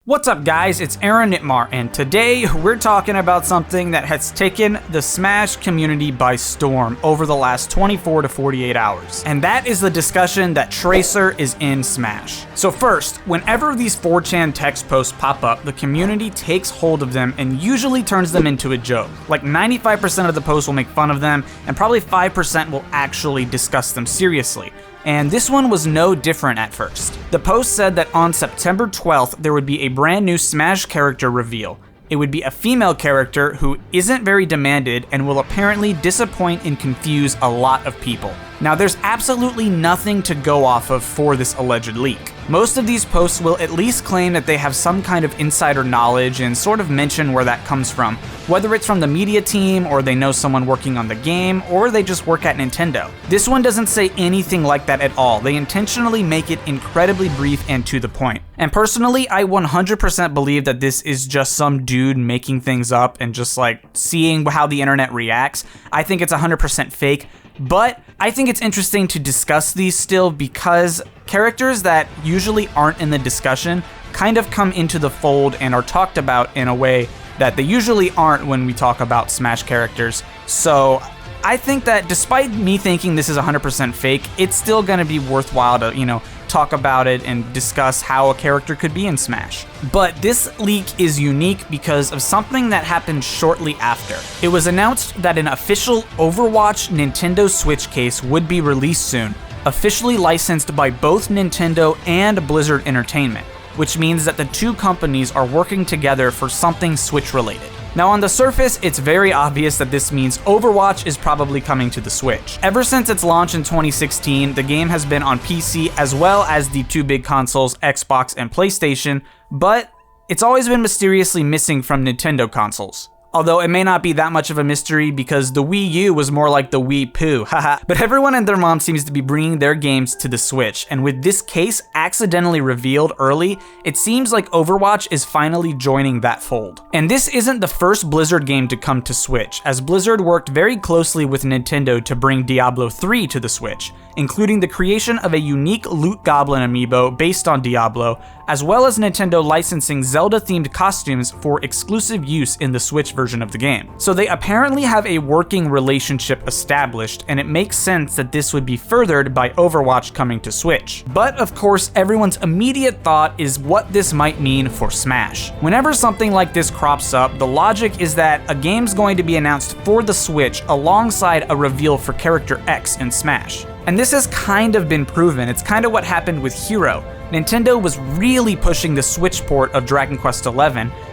What's up guys, it's Aaronitmar, and today we're talking about something that has taken the Smash community by storm over the last 24 to 48 hours. And that is the discussion that Tracer is in Smash. So first, whenever these 4chan text posts pop up, the community takes hold of them and usually turns them into a joke. Like 95% of the posts will make fun of them, and probably 5% will actually discuss them seriously. And this one was no different at first. The post said that on September 12th, there would be a brand new Smash character reveal. It would be a female character who isn't very demanded and will apparently disappoint and confuse a lot of people. Now, there's absolutely nothing to go off of for this alleged leak. Most of these posts will at least claim that they have some kind of insider knowledge and sort of mention where that comes from, whether it's from the media team, or they know someone working on the game, or they just work at Nintendo. This one doesn't say anything like that at all. They intentionally make it incredibly brief and to the point. And personally, I 100% believe that this is just some dude making things up and just like seeing how the internet reacts. I think it's 100% fake. But I think it's interesting to discuss these still because characters that usually aren't in the discussion kind of come into the fold and are talked about in a way that they usually aren't when we talk about Smash characters. So I think that despite me thinking this is 100% fake, it's still going to be worthwhile to, talk about it and discuss how a character could be in Smash. But this leak is unique because of something that happened shortly after. It was announced that an official Overwatch Nintendo Switch case would be released soon, officially licensed by both Nintendo and Blizzard Entertainment, which means that the two companies are working together for something Switch related. Now on the surface, it's very obvious that this means Overwatch is probably coming to the Switch. Ever since its launch in 2016, the game has been on PC as well as the two big consoles, Xbox and PlayStation, but it's always been mysteriously missing from Nintendo consoles. Although it may not be that much of a mystery because the Wii U was more like the Wii Poo, haha. But everyone and their mom seems to be bringing their games to the Switch, and with this case accidentally revealed early, it seems like Overwatch is finally joining that fold. And this isn't the first Blizzard game to come to Switch, as Blizzard worked very closely with Nintendo to bring Diablo 3 to the Switch, including the creation of a unique Loot Goblin amiibo based on Diablo, as well as Nintendo licensing Zelda-themed costumes for exclusive use in the Switch version of the game. So they apparently have a working relationship established, and it makes sense that this would be furthered by Overwatch coming to Switch. But of course, everyone's immediate thought is what this might mean for Smash. Whenever something like this crops up, the logic is that a game's going to be announced for the Switch alongside a reveal for Character X in Smash. And this has kind of been proven. It's kind of what happened with Hero. Nintendo was really pushing the Switch port of Dragon Quest XI,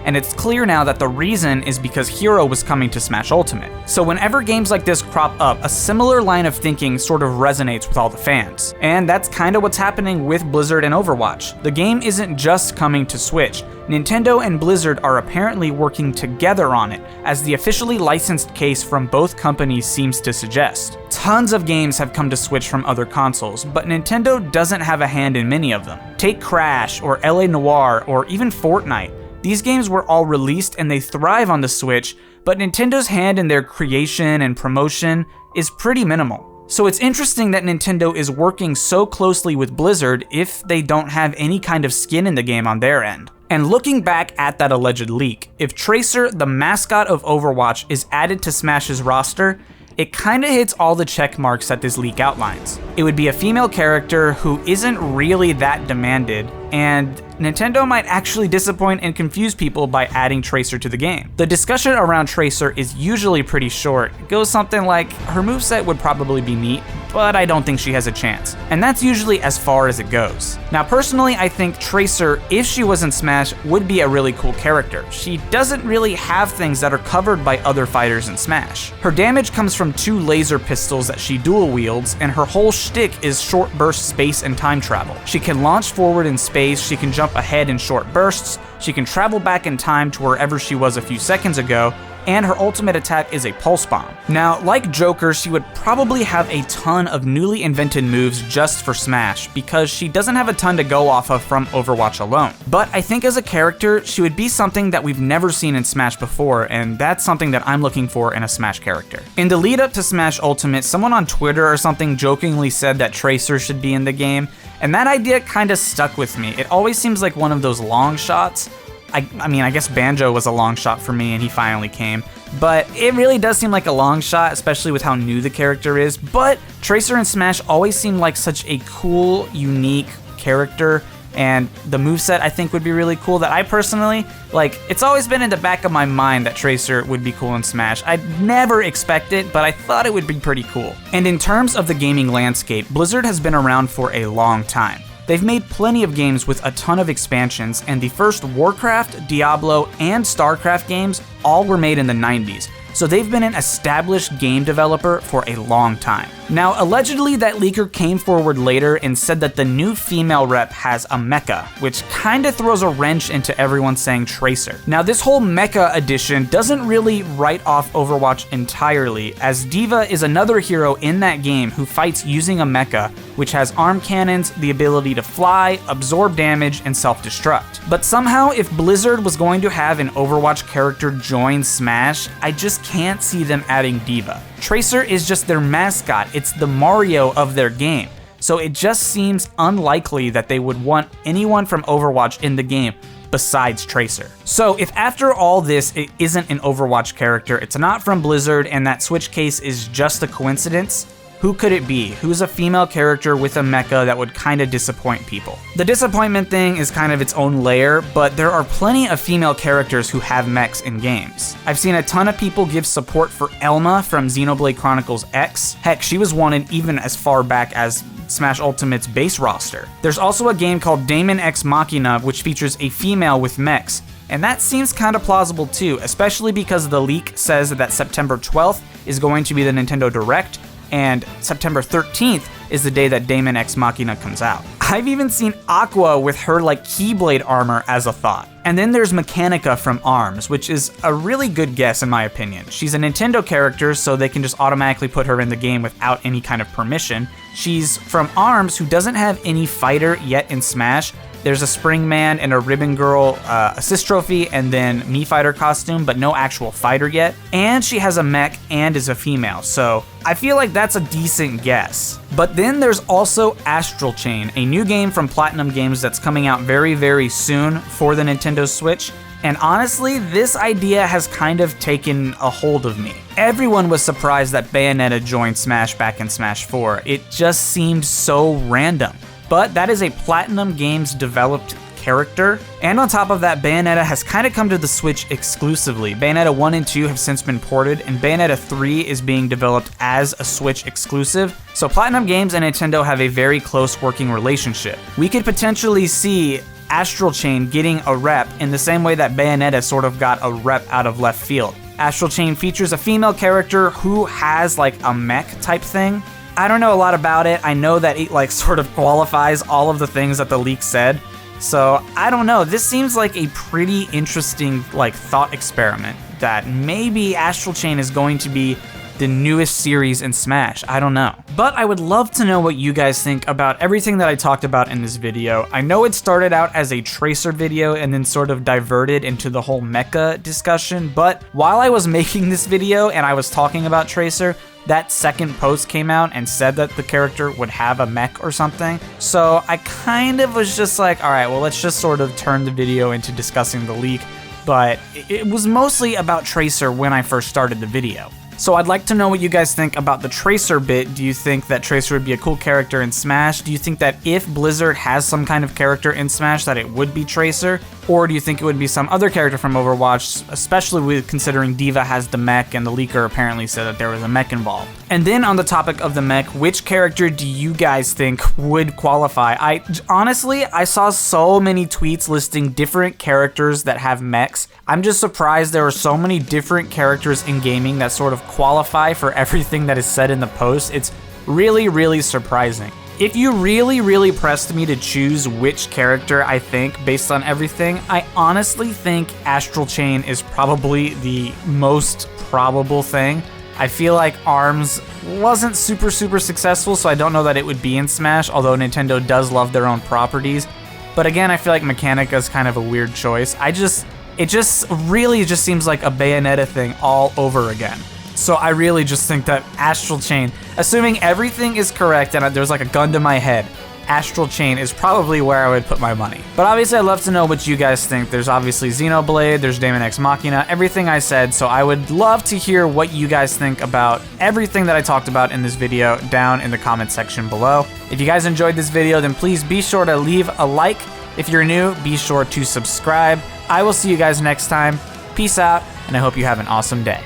and it's clear now that the reason is because Hero was coming to Smash Ultimate. So whenever games like this crop up, a similar line of thinking sort of resonates with all the fans. And that's kind of what's happening with Blizzard and Overwatch. The game isn't just coming to Switch. Nintendo and Blizzard are apparently working together on it, as the officially licensed case from both companies seems to suggest. Tons of games have come to Switch from other consoles, but Nintendo doesn't have a hand in many of them. Take Crash, or LA Noire, or even Fortnite. These games were all released and they thrive on the Switch, but Nintendo's hand in their creation and promotion is pretty minimal. So it's interesting that Nintendo is working so closely with Blizzard if they don't have any kind of skin in the game on their end. And looking back at that alleged leak, if Tracer, the mascot of Overwatch, is added to Smash's roster, it kinda hits all the check marks that this leak outlines. It would be a female character who isn't really that demanded, and Nintendo might actually disappoint and confuse people by adding Tracer to the game. The discussion around Tracer is usually pretty short. It goes something like, her moveset would probably be neat, but I don't think she has a chance. And that's usually as far as it goes. Now personally, I think Tracer, if she was in Smash, would be a really cool character. She doesn't really have things that are covered by other fighters in Smash. Her damage comes from two laser pistols that she dual wields, and her whole shtick is short burst space and time travel. She can launch forward in space, she can jump ahead in short bursts, she can travel back in time to wherever she was a few seconds ago, and her ultimate attack is a pulse bomb. Now, like Joker, she would probably have a ton of newly invented moves just for Smash, because she doesn't have a ton to go off of from Overwatch alone. But I think as a character, she would be something that we've never seen in Smash before, and that's something that I'm looking for in a Smash character. In the lead up to Smash Ultimate, someone on Twitter or something jokingly said that Tracer should be in the game, and that idea kinda stuck with me. It always seems like one of those long shots, I mean, I guess Banjo was a long shot for me and he finally came. But it really does seem like a long shot, especially with how new the character is. But Tracer in Smash always seemed like such a cool, unique character. And the moveset I think would be really cool that I personally, like, it's always been in the back of my mind that Tracer would be cool in Smash. I'd never expect it, but I thought it would be pretty cool. And in terms of the gaming landscape, Blizzard has been around for a long time. They've made plenty of games with a ton of expansions, and the first Warcraft, Diablo, and StarCraft games all were made in the 90s. So they've been an established game developer for a long time. Now, allegedly, that leaker came forward later and said that the new female rep has a mecha, which kinda throws a wrench into everyone saying Tracer. Now, this whole mecha edition doesn't really write off Overwatch entirely, as D.va is another hero in that game who fights using a mecha, which has arm cannons, the ability to fly, absorb damage, and self-destruct. But somehow, if Blizzard was going to have an Overwatch character join Smash, I just can't see them adding D.va. Tracer is just their mascot, it's the Mario of their game. So it just seems unlikely that they would want anyone from Overwatch in the game besides Tracer. So if after all this it isn't an Overwatch character, it's not from Blizzard, and that Switch case is just a coincidence, who could it be? Who's a female character with a mecha that would kind of disappoint people? The disappointment thing is kind of its own layer, but there are plenty of female characters who have mechs in games. I've seen a ton of people give support for Elma from Xenoblade Chronicles X. Heck, she was wanted even as far back as Smash Ultimate's base roster. There's also a game called Daemon X Machina, which features a female with mechs. And that seems kind of plausible too, especially because the leak says that September 12th is going to be the Nintendo Direct, and September 13th is the day that Daemon X Machina comes out. I've even seen Aqua with her like Keyblade armor as a thought. And then there's Mechanica from ARMS, which is a really good guess in my opinion. She's a Nintendo character, so they can just automatically put her in the game without any kind of permission. She's from ARMS, who doesn't have any fighter yet in Smash. There's a Spring Man and a Ribbon Girl assist trophy, and then Mii Fighter costume, but no actual fighter yet. And she has a mech and is a female, so I feel like that's a decent guess. But then there's also Astral Chain, a new game from Platinum Games that's coming out very, very soon for the Nintendo Switch. And honestly, this idea has kind of taken a hold of me. Everyone was surprised that Bayonetta joined Smash back in Smash 4. It just seemed so random. But that is a Platinum Games developed character. And on top of that, Bayonetta has kind of come to the Switch exclusively. Bayonetta 1 and 2 have since been ported, and Bayonetta 3 is being developed as a Switch exclusive. So Platinum Games and Nintendo have a very close working relationship. We could potentially see Astral Chain getting a rep in the same way that Bayonetta sort of got a rep out of left field. Astral Chain features a female character who has like a mech type thing. I don't know a lot about it. I know that it like sort of qualifies all of the things that the leak said. So I don't know. This seems like a pretty interesting like thought experiment that maybe Astral Chain is going to be the newest series in Smash. I don't know. But I would love to know what you guys think about everything that I talked about in this video. I know it started out as a Tracer video and then sort of diverted into the whole mecha discussion, but while I was making this video and I was talking about Tracer, that second post came out and said that the character would have a mech or something. So I kind of was just like, all right, well, let's just sort of turn the video into discussing the leak. But it was mostly about Tracer when I first started the video. So I'd like to know what you guys think about the Tracer bit. Do you think that Tracer would be a cool character in Smash? Do you think that if Blizzard has some kind of character in Smash that it would be Tracer? Or do you think it would be some other character from Overwatch, especially with considering D.va has the mech and the leaker apparently said that there was a mech involved? And then on the topic of the mech, which character do you guys think would qualify? Honestly, I saw so many tweets listing different characters that have mechs. I'm just surprised there are so many different characters in gaming that sort of qualify for everything that is said in the post. It's really, really surprising. If you really pressed me to choose which character I think based on everything, I honestly think Astral Chain is probably the most probable thing. I feel like ARMS wasn't super successful, so I don't know that it would be in Smash, although Nintendo does love their own properties. But again, I feel like Mechanica is kind of a weird choice. It just really seems like a Bayonetta thing all over again. So I really just think that Astral Chain, assuming everything is correct and there's like a gun to my head, Astral Chain is probably where I would put my money. But obviously I'd love to know what you guys think. There's obviously Xenoblade, there's Daemon X Machina, everything I said, so I would love to hear what you guys think about everything that I talked about in this video down in the comment section below. If you guys enjoyed this video, then please be sure to leave a like. If you're new, be sure to subscribe. I will see you guys next time. Peace out, and I hope you have an awesome day.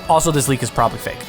Also, this leak is probably fake.